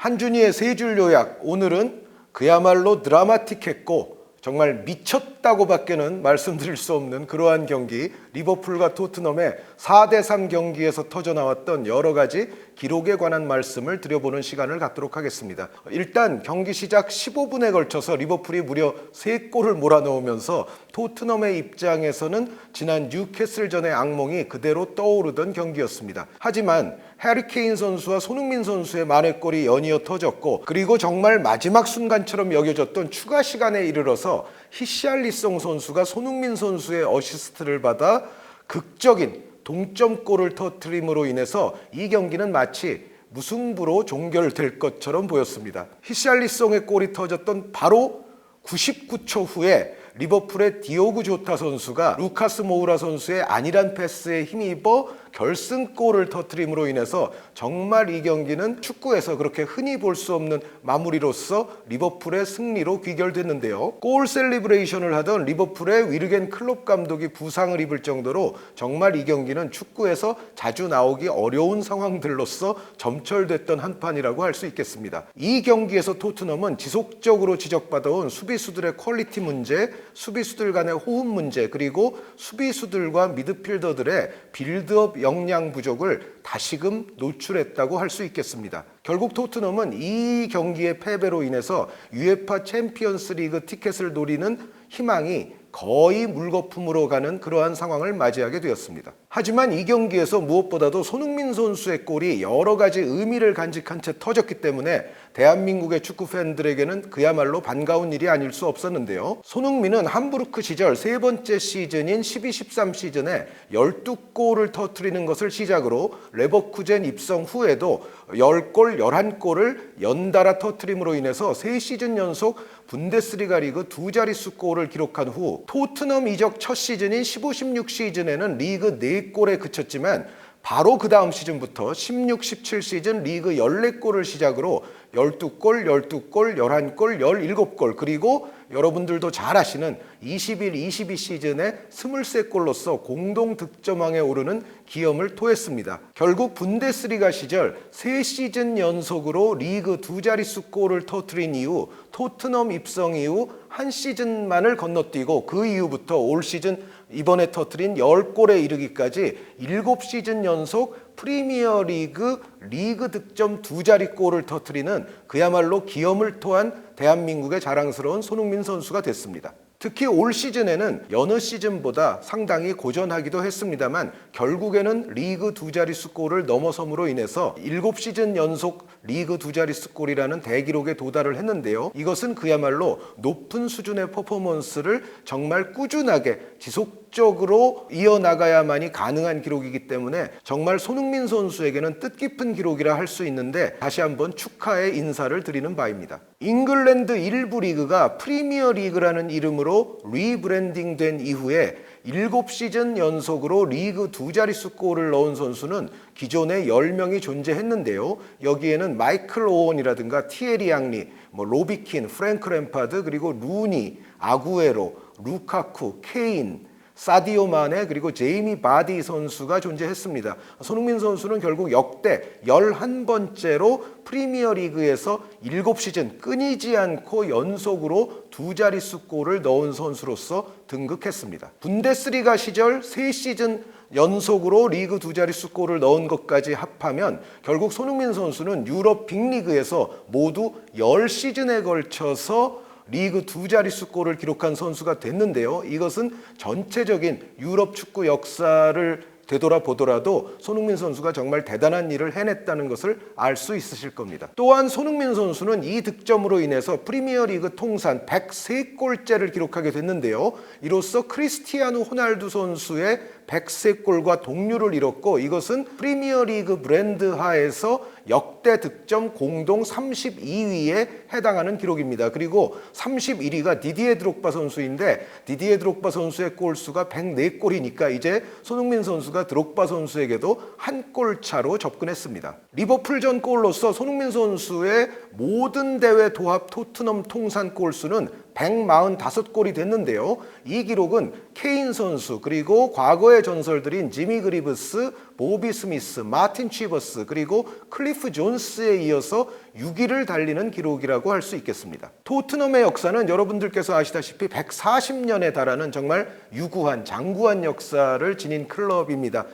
한준희의 세 줄 요약, 오늘은 그야말로 드라마틱했고 정말 미쳤다고 밖에는 말씀드릴 수 없는 그러한 경기, 리버풀과 토트넘의 4대3 경기에서 터져나왔던 여러 가지 기록에 관한 말씀을 드려보는 시간을 갖도록 하겠습니다. 일단 경기 시작 15분에 걸쳐서 리버풀이 무려 3골을 몰아넣으면서 토트넘의 입장에서는 지난 뉴캐슬전의 악몽이 그대로 떠오르던 경기였습니다. 하지만 해리 케인 선수와 손흥민 선수의 만회골이 연이어 터졌고, 그리고 정말 마지막 순간처럼 여겨졌던 추가 시간에 이르러서 히샬리송 선수가 손흥민 선수의 어시스트를 받아 극적인 동점골을 터뜨림으로 인해서 이 경기는 마치 무승부로 종결될 것처럼 보였습니다. 히샬리송의 골이 터졌던 바로 99초 후에 리버풀의 디오구 조타 선수가 루카스 모우라 선수의 안일한 패스에 힘입어 결승골을 터뜨림으로 인해서 정말 이 경기는 축구에서 그렇게 흔히 볼 수 없는 마무리로서 리버풀의 승리로 귀결됐는데요. 골 셀리브레이션을 하던 리버풀의 위르겐 클롭 감독이 부상을 입을 정도로 정말 이 경기는 축구에서 자주 나오기 어려운 상황들로서 점철됐던 한 판이라고 할 수 있겠습니다. 이 경기에서 토트넘은 지속적으로 지적받아온 수비수들의 퀄리티 문제, 수비수들 간의 호흡 문제, 그리고 수비수들과 미드필더들의 빌드업 역량 부족을 다시금 노출했다고 할 수 있겠습니다. 결국 토트넘은 이 경기의 패배로 인해서 UEFA 챔피언스 리그 티켓을 노리는 희망이 거의 물거품으로 가는 그러한 상황을 맞이하게 되었습니다. 하지만 이 경기에서 무엇보다도 손흥민 선수의 골이 여러 가지 의미를 간직한 채 터졌기 때문에 대한민국의 축구 팬들에게는 그야말로 반가운 일이 아닐 수 없었는데요. 손흥민은 함부르크 시절 세 번째 시즌인 12-13 시즌에 12골을 터뜨리는 것을 시작으로 레버쿠젠 입성 후에도 10골, 11골을 연달아 터뜨림으로 인해서 3시즌 연속 분데스리가 리그 두 자릿수 골을 기록한 후 토트넘 이적 첫 시즌인 15-16 시즌에는 리그 4골에 그쳤지만 바로 그 다음 시즌부터 16-17 시즌 리그 14골을 시작으로 12골, 12골, 11골, 17골, 그리고 여러분들도 잘 아시는 21-22 시즌에 23골로서 공동 득점왕에 오르는 기염을 토했습니다. 결국 분데스리가 시절 3시즌 연속으로 리그 두 자릿수 골을 터뜨린 이후 토트넘 입성 이후 한 시즌만을 건너뛰고 그 이후부터 올 시즌 이번에 터뜨린 10골에 이르기까지 7시즌 연속 프리미어리그 리그 득점 두 자리 골을 터뜨리는 그야말로 기염을 토한 대한민국의 자랑스러운 손흥민 선수가 됐습니다. 특히 올 시즌에는 여느 시즌보다 상당히 고전하기도 했습니다만 결국에는 리그 두 자릿수 골을 넘어섬으로 인해서 7시즌 연속 리그 두 자릿수 골이라는 대기록에 도달을 했는데요. 이것은 그야말로 높은 수준의 퍼포먼스를 정말 꾸준하게 지속적으로 이어나가야만이 가능한 기록이기 때문에 정말 손흥민 선수에게는 뜻깊은 기록이라 할 수 있는데 다시 한번 축하의 인사를 드리는 바입니다. 잉글랜드 1부 리그가 프리미어 리그라는 이름으로 리브랜딩된 이후에 7시즌 연속으로 리그 두 자릿수 골을 넣은 선수는 기존에 10명이 존재했는데요. 여기에는 마이클 오원이라든가 티에리 앙리, 로비킨, 프랭크 램파드, 그리고 루니, 아구에로, 루카쿠, 케인, 사디오 마네, 그리고 제이미 바디 선수가 존재했습니다. 손흥민 선수는 결국 역대 11번째로 프리미어 리그에서 7시즌 끊이지 않고 연속으로 두 자릿수 골을 넣은 선수로서 등극했습니다. 분데스리가 시절 3시즌 연속으로 리그 두 자릿수 골을 넣은 것까지 합하면 결국 손흥민 선수는 유럽 빅리그에서 모두 10시즌에 걸쳐서 리그 두 자릿수 골을 기록한 선수가 됐는데요. 이것은 전체적인 유럽 축구 역사를 되돌아보더라도 손흥민 선수가 정말 대단한 일을 해냈다는 것을 알 수 있으실 겁니다. 또한 손흥민 선수는 이 득점으로 인해서 프리미어리그 통산 103골째를 기록하게 됐는데요. 이로써 크리스티아누 호날두 선수의 103골과 동률을 이뤘고, 이것은 프리미어리그 브랜드 하에서 역대 득점 공동 32위에 해당하는 기록입니다. 그리고 31위가 디디에 드록바 선수인데 디디에 드록바 선수의 골수가 104골이니까 이제 손흥민 선수가 드록바 선수에게도 한 골 차로 접근했습니다. 리버풀전 골로서 손흥민 선수의 모든 대회 도합 토트넘 통산 골수는 145골이 됐는데요. 이 기록은 케인 선수 그리고 과거의 전설들인 지미 그리브스, 보비 스미스, 마틴 치버스 그리고 클리프 존스에 이어서 6위를 달리는 기록이라고 할 수 있겠습니다. 토트넘의 역사는 여러분들께서 아시다시피 140년에 달하는 정말 유구한 장구한 역사를 지닌 클럽입니다.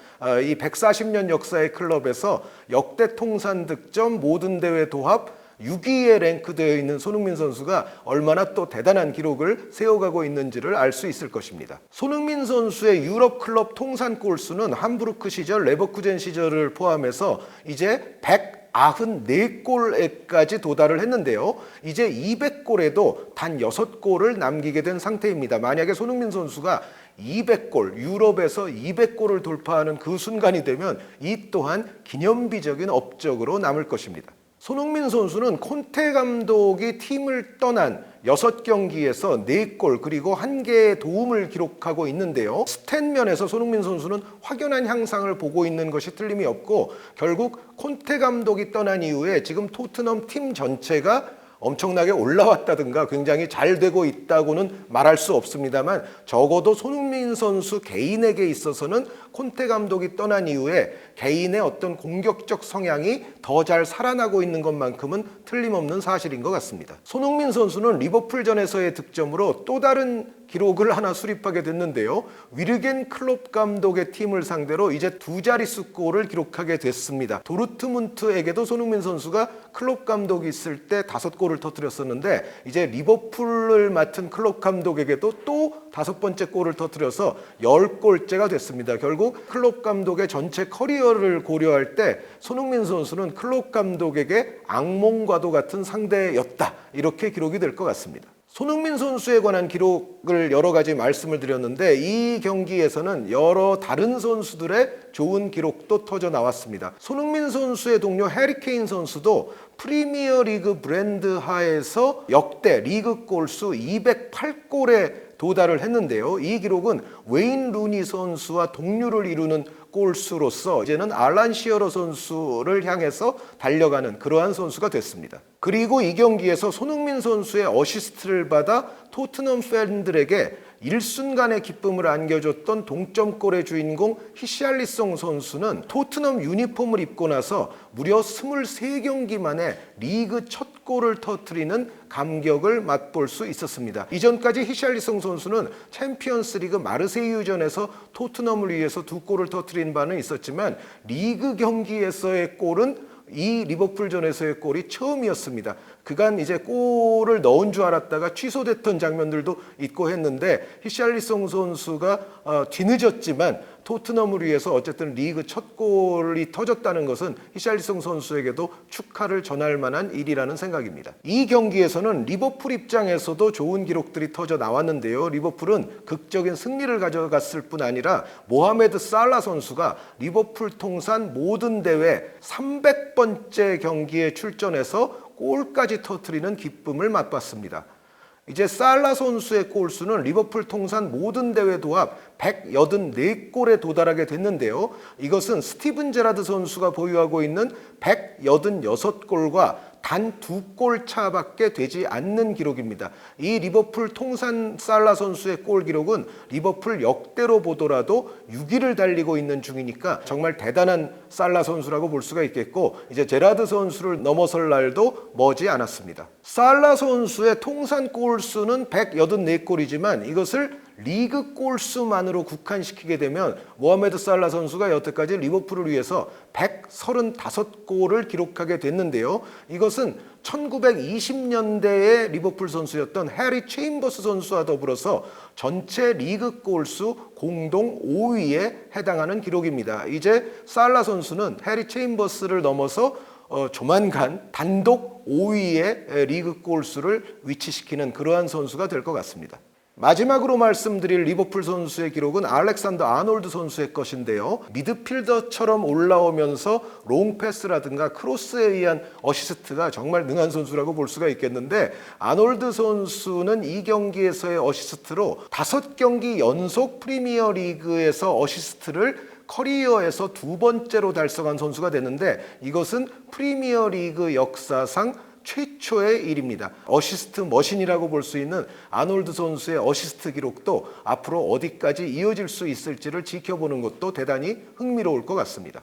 이 140년 역사의 클럽에서 역대 통산 득점, 모든 대회 도합 6위에 랭크되어 있는 손흥민 선수가 얼마나 또 대단한 기록을 세워가고 있는지를 알 수 있을 것입니다. 손흥민 선수의 유럽 클럽 통산 골수는 함부르크 시절, 레버쿠젠 시절을 포함해서 이제 194골에까지 도달을 했는데요. 이제 200골에도 단 6골을 남기게 된 상태입니다. 만약에 손흥민 선수가 200골, 유럽에서 200골을 돌파하는 그 순간이 되면 이 또한 기념비적인 업적으로 남을 것입니다. 손흥민 선수는 콘테 감독이 팀을 떠난 6경기에서 4골 그리고 1개의 도움을 기록하고 있는데요. 스탯 면에서 손흥민 선수는 확연한 향상을 보고 있는 것이 틀림이 없고 결국 콘테 감독이 떠난 이후에 지금 토트넘 팀 전체가 엄청나게 올라왔다든가 굉장히 잘 되고 있다고는 말할 수 없습니다만 적어도 손흥민 선수 개인에게 있어서는 콘테 감독이 떠난 이후에 개인의 어떤 공격적 성향이 더 잘 살아나고 있는 것만큼은 틀림없는 사실인 것 같습니다. 손흥민 선수는 리버풀전에서의 득점으로 또 다른 기록을 하나 수립하게 됐는데요. 위르겐 클롭 감독의 팀을 상대로 이제 2자릿수 골을 기록하게 됐습니다. 도르트문트에게도 손흥민 선수가 클롭 감독이 있을 때 5골을 터뜨렸었는데 이제 리버풀을 맡은 클롭 감독에게도 또 5번째 골을 터뜨려서 10골째가 됐습니다. 결국 클롭 감독의 전체 커리어를 고려할 때 손흥민 선수는 클롭 감독에게 악몽과도 같은 상대였다. 이렇게 기록이 될 것 같습니다. 손흥민 선수에 관한 기록을 여러 가지 말씀을 드렸는데 이 경기에서는 여러 다른 선수들의 좋은 기록도 터져 나왔습니다. 손흥민 선수의 동료 해리 케인 선수도 프리미어 리그 브랜드 하에서 역대 리그 골수 208골에 도달을 했는데요. 이 기록은 웨인 루니 선수와 동률을 이루는 골수로서 이제는 알란 시어러 선수를 향해서 달려가는 그러한 선수가 됐습니다. 그리고 이 경기에서 손흥민 선수의 어시스트를 받아 토트넘 팬들에게 일순간의 기쁨을 안겨줬던 동점골의 주인공 히샬리송 선수는 토트넘 유니폼을 입고 나서 무려 23경기 만에 리그 첫 골을 터뜨리는 감격을 맛볼 수 있었습니다. 이전까지 히샬리송 선수는 챔피언스리그 마르세유전에서 토트넘을 위해서 2골을 터뜨린 바는 있었지만 리그 경기에서의 골은 이 리버풀전에서의 골이 처음이었습니다. 그간 이제 골을 넣은 줄 알았다가 취소됐던 장면들도 있고 했는데 히샬리송 선수가 뒤늦었지만 토트넘을 위해서 어쨌든 리그 첫 골이 터졌다는 것은 히샬리송 선수에게도 축하를 전할 만한 일이라는 생각입니다. 이 경기에서는 리버풀 입장에서도 좋은 기록들이 터져 나왔는데요. 리버풀은 극적인 승리를 가져갔을 뿐 아니라 모하메드 살라 선수가 리버풀 통산 모든 대회 300번째 경기에 출전해서 골까지 터뜨리는 기쁨을 맛봤습니다. 이제 살라 선수의 골수는 리버풀 통산 모든 대회 도합 184골에 도달하게 됐는데요. 이것은 스티븐 제라드 선수가 보유하고 있는 186골과 단 2골 차밖에 되지 않는 기록입니다. 이 리버풀 통산 살라 선수의 골 기록은 리버풀 역대로 보더라도 6위를 달리고 있는 중이니까 정말 대단한 살라 선수라고 볼 수가 있겠고 이제 제라드 선수를 넘어설 날도 머지 않았습니다. 살라 선수의 통산 골수는 184골이지만 이것을 리그 골수만으로 국한시키게 되면 모하메드 살라 선수가 여태까지 리버풀을 위해서 135골을 기록하게 됐는데요. 이것은 1920년대의 리버풀 선수였던 해리 체인버스 선수와 더불어서 전체 리그 골수 공동 5위에 해당하는 기록입니다. 이제 살라 선수는 해리 체인버스를 넘어서 조만간 단독 5위의 리그 골수를 위치시키는 그러한 선수가 될 것 같습니다. 마지막으로 말씀드릴 리버풀 선수의 기록은 알렉산더 아놀드 선수의 것인데요. 미드필더처럼 올라오면서 롱패스라든가 크로스에 의한 어시스트가 정말 능한 선수라고 볼 수가 있겠는데 아놀드 선수는 이 경기에서의 어시스트로 5경기 연속 프리미어 리그에서 어시스트를 커리어에서 2번째로 달성한 선수가 됐는데 이것은 프리미어 리그 역사상 최초의 일입니다. 어시스트 머신이라고 볼 수 있는 아놀드 선수의 어시스트 기록도 앞으로 어디까지 이어질 수 있을지를 지켜보는 것도 대단히 흥미로울 것 같습니다.